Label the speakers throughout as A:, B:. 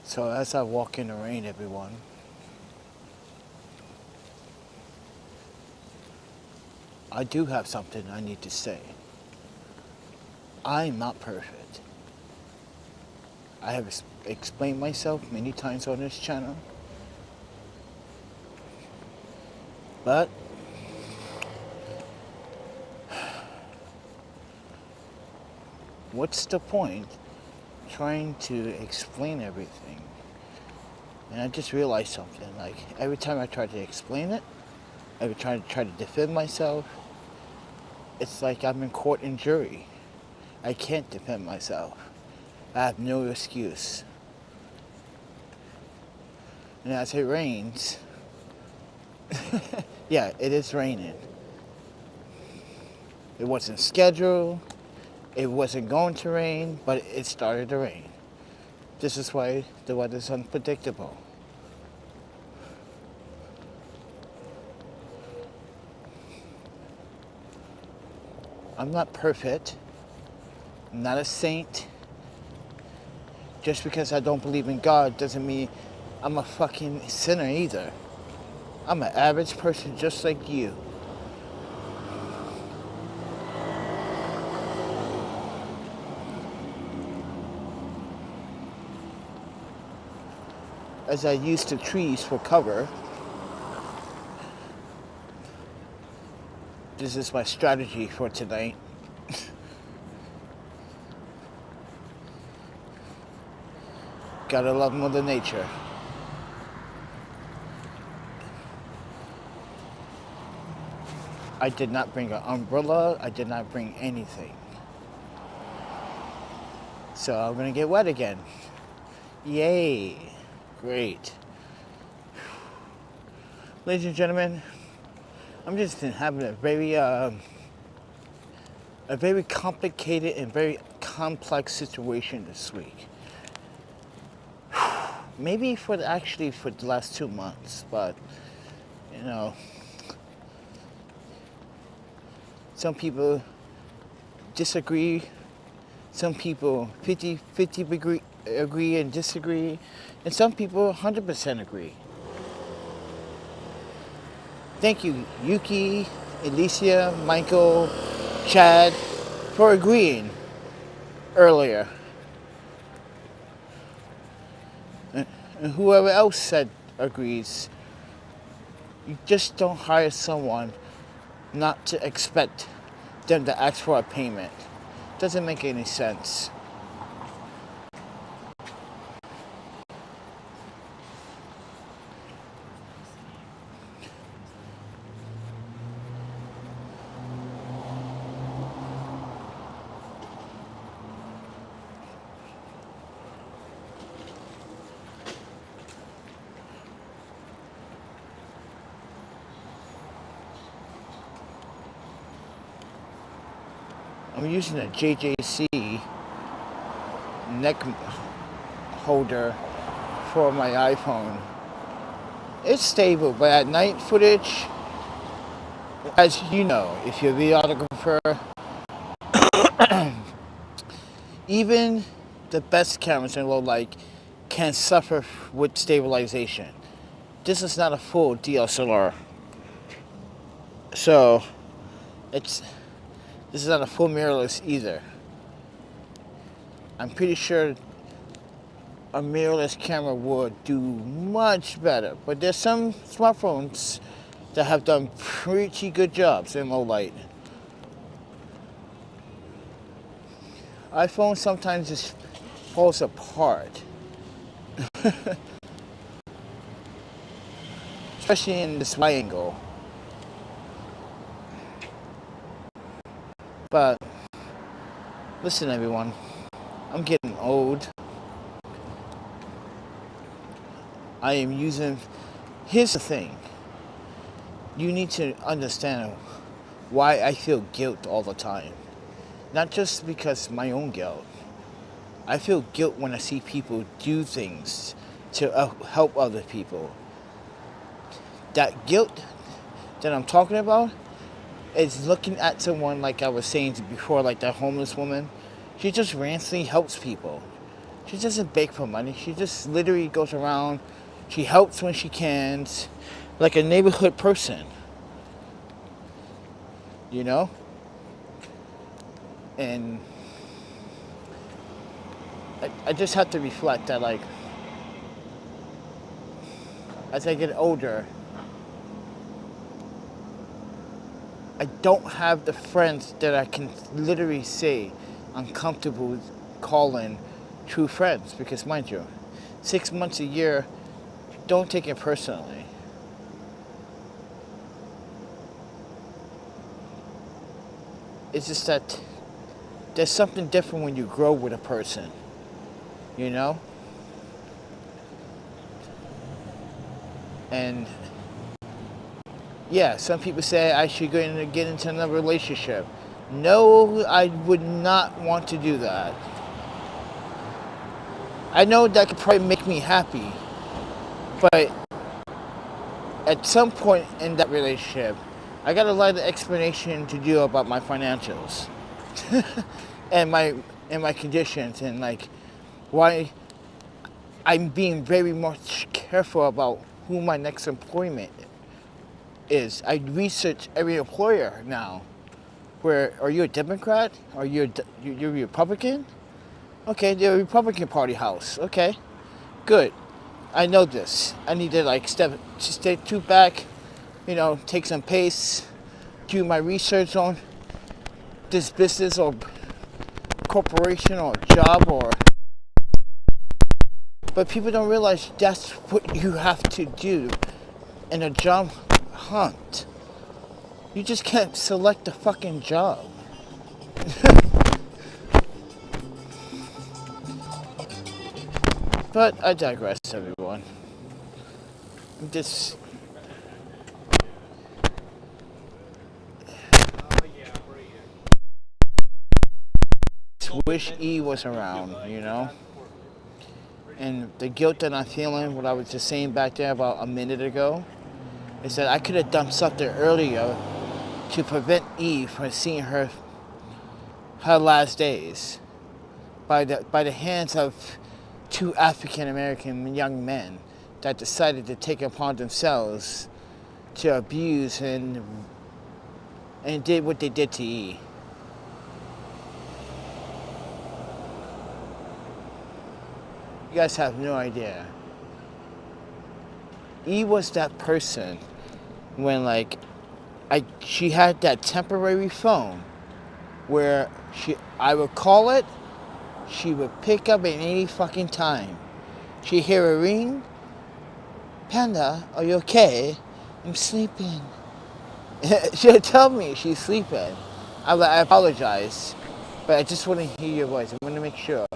A: So as I walk in the rain, everyone, I do have something I need to say. I'm not perfect. I have explained myself many times on this channel, but what's the point trying to explain everything? And I just realized something, like every time I try to explain it, every time I try to defend myself, it's like I'm in court and jury. I can't defend myself. I have no excuse. And as it rains, yeah, it is raining. It wasn't scheduled, it wasn't going to rain, but it started to rain. This is why the weather's unpredictable. I'm not perfect. I'm not a saint. Just because I don't believe in God doesn't mean I'm a fucking sinner either. I'm an average person just like you. As I use the trees for cover, this is my strategy for tonight. Gotta love Mother Nature. I did not bring an umbrella. I did not bring anything. So I'm gonna get wet again. Yay. Great. Ladies and gentlemen, I'm just having a very complicated and very complex situation this week. Maybe for the last 2 months, but you know, some people disagree, some people 50-50 agree and disagree, and some people 100% agree. Thank you, Yuki, Alicia, Michael, Chad, for agreeing earlier. And whoever else said agrees. You just don't hire someone not to expect them to ask for a payment. Doesn't make any sense. I'm using a JJC neck holder for my iPhone. It's stable, but at night footage, as you know, if you're a videographer, even the best cameras in low light can suffer with stabilization. This is not a full DSLR. So, this is not a full mirrorless either. I'm pretty sure a mirrorless camera would do much better, but there's some smartphones that have done pretty good jobs in low light. iPhone sometimes just falls apart. Especially in this wide angle. But listen, everyone, I'm getting old. I am using, here's the thing. You need to understand why I feel guilt all the time. Not just because my own guilt. I feel guilt when I see people do things to help other people. That guilt that I'm talking about is looking at someone, like I was saying before, like that homeless woman. She just randomly helps people. She doesn't beg for money. She just literally goes around. She helps when she can, like a neighborhood person. You know? And I just have to reflect that, like, as I get older, I don't have the friends that I can literally say I'm comfortable calling true friends. Because mind you, 6 months a year, don't take it personally. It's just that there's something different when you grow with a person, you know? And yeah, some people say I should get into another relationship. No, I would not want to do that. I know that could probably make me happy, but at some point in that relationship, I got a lot of explanation to do about my financials and my conditions, and like why I'm being very much careful about who my next employment is. I research every employer now. Where, are you a Democrat? Are you you're a Republican? Okay, they're a Republican Party house. Okay, good. I know this. I need to like stay two back, take some pace, do my research on this business or corporation or job but people don't realize that's what you have to do in a job hunt. You just can't select the fucking job. But I digress, everyone. Just wish E was around, And the guilt that I'm feeling, what I was just saying back there about a minute ago, is that I could have done something earlier to prevent E from seeing her last days by the hands of two African American young men that decided to take it upon themselves to abuse and did what they did to E. You guys have no idea. E was that person when she had that temporary phone where I would call it, she would pick up at any fucking time. She'd hear a ring. Panda, are you okay? I'm sleeping. She'll tell me she's sleeping. I apologize, but I just want to hear your voice. I want to make sure.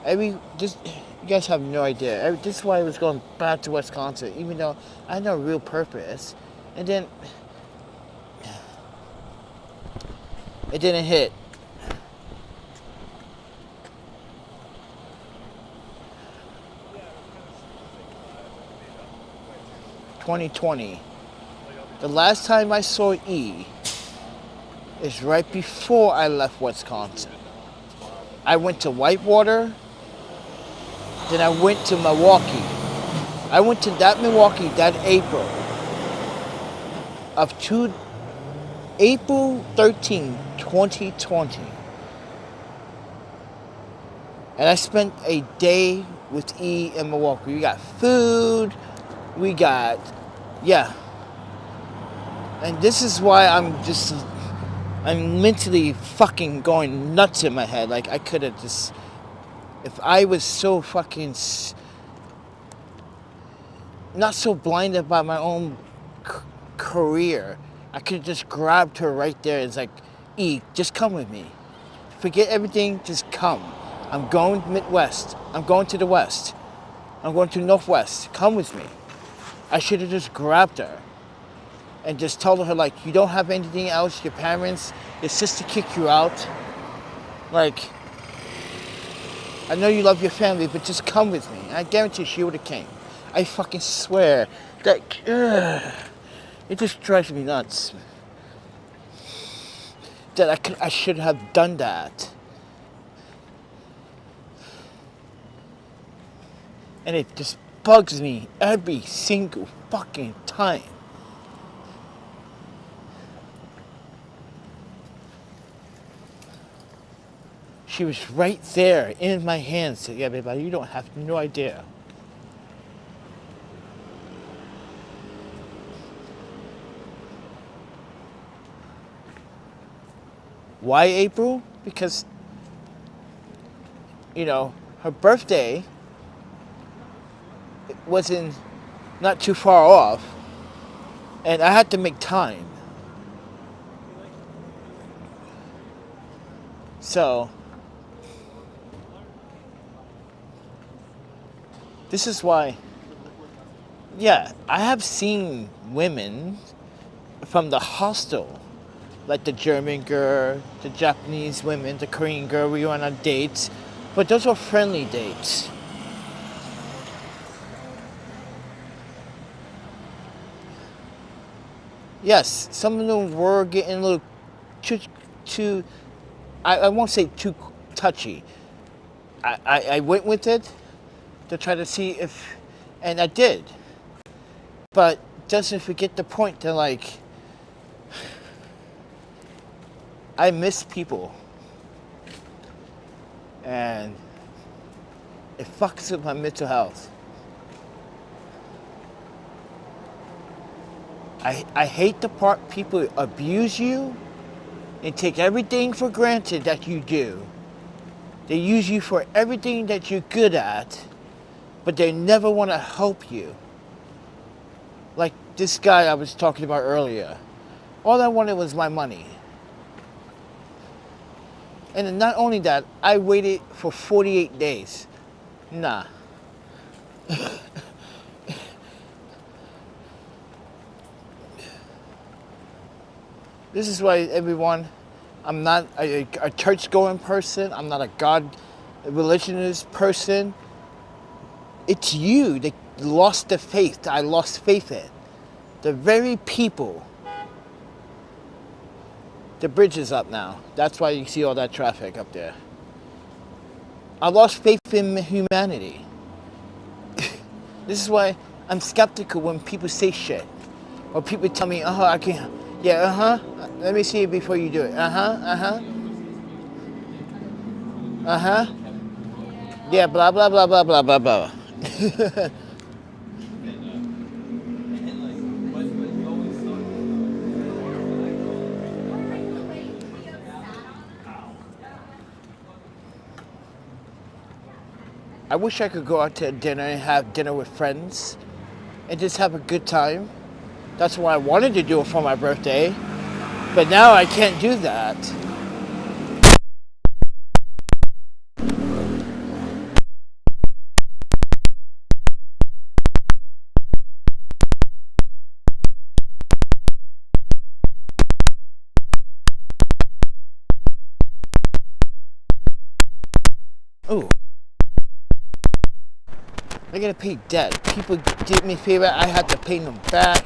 A: You guys have no idea. This is why I was going back to Wisconsin, even though I had no real purpose. And then it didn't hit. $2020. The last time I saw E is right before I left Wisconsin. I went to Whitewater, then I went to Milwaukee. I went to Milwaukee that April April 13, 2020. And I spent a day with E in Milwaukee. We got food, and this is why I'm mentally fucking going nuts in my head. Like, I could have just, if I was so fucking not so blinded by my own career, I could have just grabbed her right there. It's like, E, just come with me. Forget everything, just come. I'm going Midwest. I'm going to the West. I'm going to Northwest. Come with me. I should have just grabbed her and just told her, like, you don't have anything else. Your parents, your sister kicked you out. Like, I know you love your family, but just come with me. And I guarantee she would have came. I fucking swear that it just drives me nuts that I should have done that. And it just bugs me every single fucking time. She was right there in my hands. So, yeah, baby, you don't have no idea. Why April? Because, you know, her birthday wasn't not too far off, and I had to make time. So, this is why, yeah, I have seen women from the hostel, like the German girl, the Japanese women, the Korean girl, we went on dates, but those were friendly dates. Yes, some of them were getting a little too I won't say too touchy. I went with it to try to see if, and I did. But doesn't forget the point that, like, I miss people. And it fucks with my mental health. I hate the part people abuse you and take everything for granted that you do. They use you for everything that you're good at, but they never want to help you. Like this guy I was talking about earlier. All I wanted was my money. And not only that, I waited for 48 days. Nah. This is why, everyone, I'm not a church-going person. I'm not a God religionist person. It's you that lost the faith. I lost faith in. The very people. The bridge is up now. That's why you see all that traffic up there. I lost faith in humanity. This is why I'm skeptical when people say shit. Or people tell me, I can't. Yeah, let me see it before you do it. Yeah, blah, blah, blah, blah, blah, blah, blah. I wish I could go out to dinner and have dinner with friends and just have a good time. That's what I wanted to do for my birthday. But now I can't do that. Oh. I gotta pay debt. People did me a favor, I had to pay them back.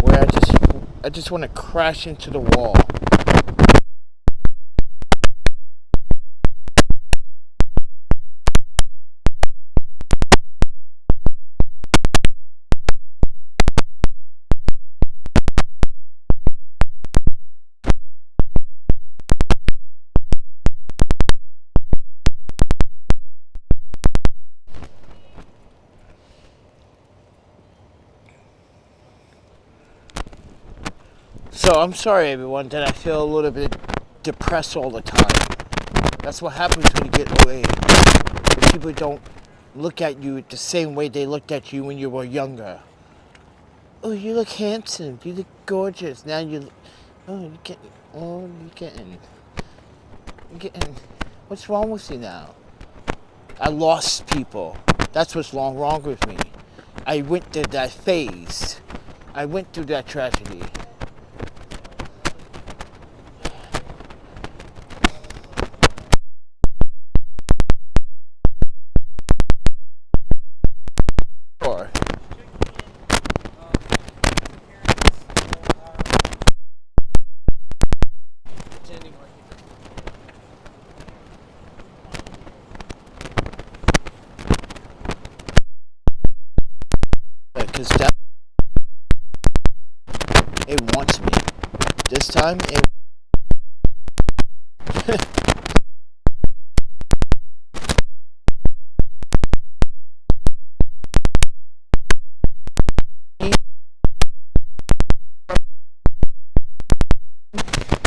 A: Where I just want to crash into the wall. So I'm sorry, everyone, that I feel a little bit depressed all the time. That's what happens when you get old age. When people don't look at you the same way they looked at you when you were younger. Oh, you look handsome. You look gorgeous. Now you're getting. What's wrong with you now? I lost people. That's what's wrong with me. I went through that phase. I went through that tragedy. because that it wants me. This time it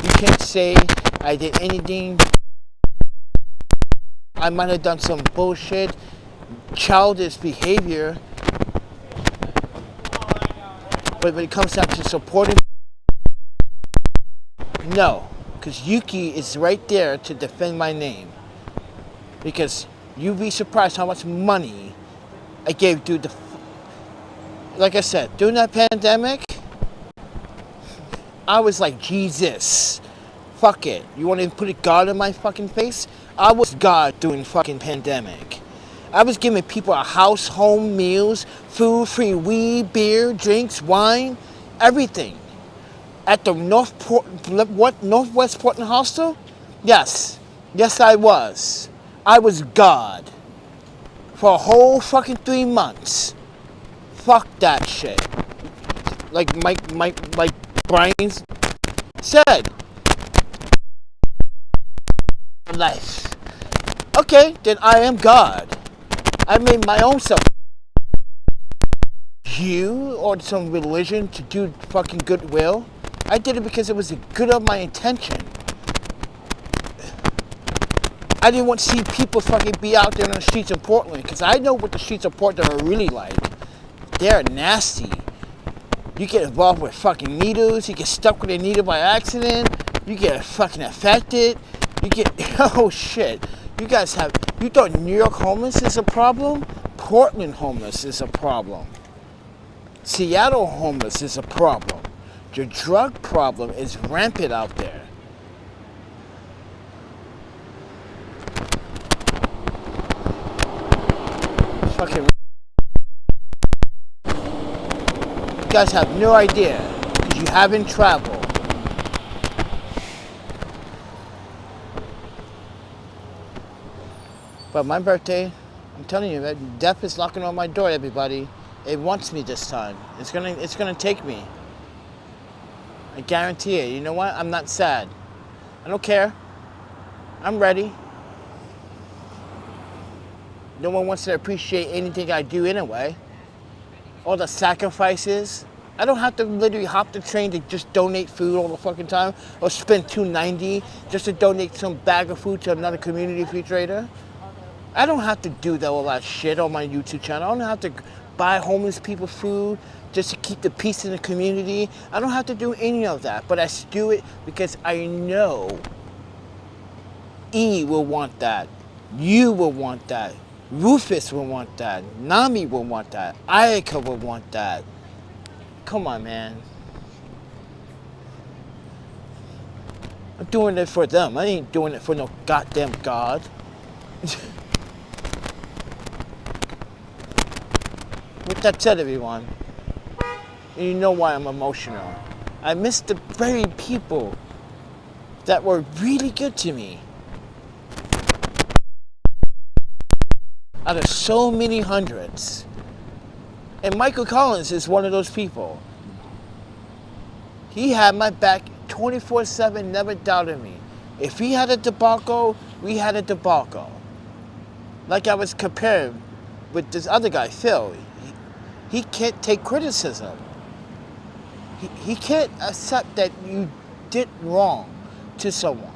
A: you can't say I did anything. I might have done some bullshit, childish behavior, but when it comes down to supporting, no, because Yuki is right there to defend my name. Because you'd be surprised how much money I gave dude. Like I said, during that pandemic, I was like, Jesus, fuck it. You want to put a God in my fucking face? I was God during fucking pandemic. I was giving people a house, home, meals, food, free weed, beer, drinks, wine, everything. At the Northwest Portland Hostel? Yes. Yes, I was. I was God. For a whole fucking 3 months. Fuck that shit. Like Mike Brian said. Life. Okay, then I am God. I made my own self. You or some religion to do fucking goodwill. I did it because it was the good of my intention. I didn't want to see people fucking be out there on the streets of Portland because I know what the streets of Portland are really like. They're nasty. You get involved with fucking needles. You get stuck with a needle by accident. You get fucking affected. You get, oh shit. You guys have, you thought New York homeless is a problem? Portland homeless is a problem. Seattle homeless is a problem. The drug problem is rampant out there. Fucking, you guys have no idea because you haven't traveled. But my birthday, I'm telling you, death is knocking on my door, everybody. It wants me this time. It's gonna take me. I guarantee it. You know what? I'm not sad. I don't care. I'm ready. No one wants to appreciate anything I do anyway. All the sacrifices. I don't have to literally hop the train to just donate food all the fucking time or spend $2.90 just to donate some bag of food to another community refrigerator. I don't have to do all that shit on my YouTube channel. I don't have to buy homeless people food just to keep the peace in the community. I don't have to do any of that, but I do it because I know E will want that. You will want that. Rufus will want that. Nami will want that. Ayaka will want that. Come on, man. I'm doing it for them. I ain't doing it for no goddamn God. With that said, everyone, you know why I'm emotional. I miss the very people that were really good to me. Out of so many hundreds. And Michael Collins is one of those people. He had my back 24/7, never doubted me. If he had a debacle, we had a debacle. Like I was comparing with this other guy, Phil. He can't take criticism. He can't accept that you did wrong to someone.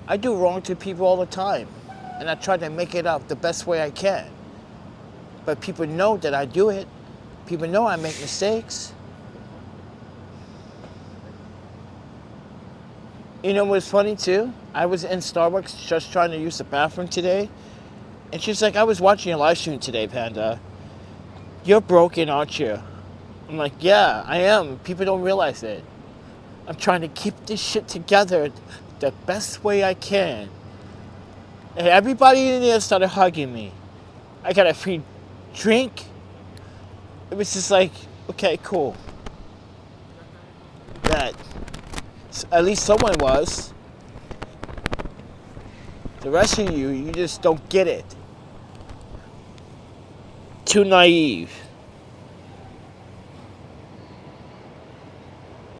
A: I do wrong to people all the time, and I try to make it up the best way I can. But people know that I do it. People know I make mistakes. You know what's funny too? I was in Starbucks just trying to use the bathroom today, and she's like, I was watching your live stream today, Panda. You're broken, aren't you? I'm like, yeah, I am. People don't realize it. I'm trying to keep this shit together the best way I can. And everybody in there started hugging me. I got a free drink. It was just like, okay, cool. That at least someone was. The rest of you, you just don't get it. Too naive.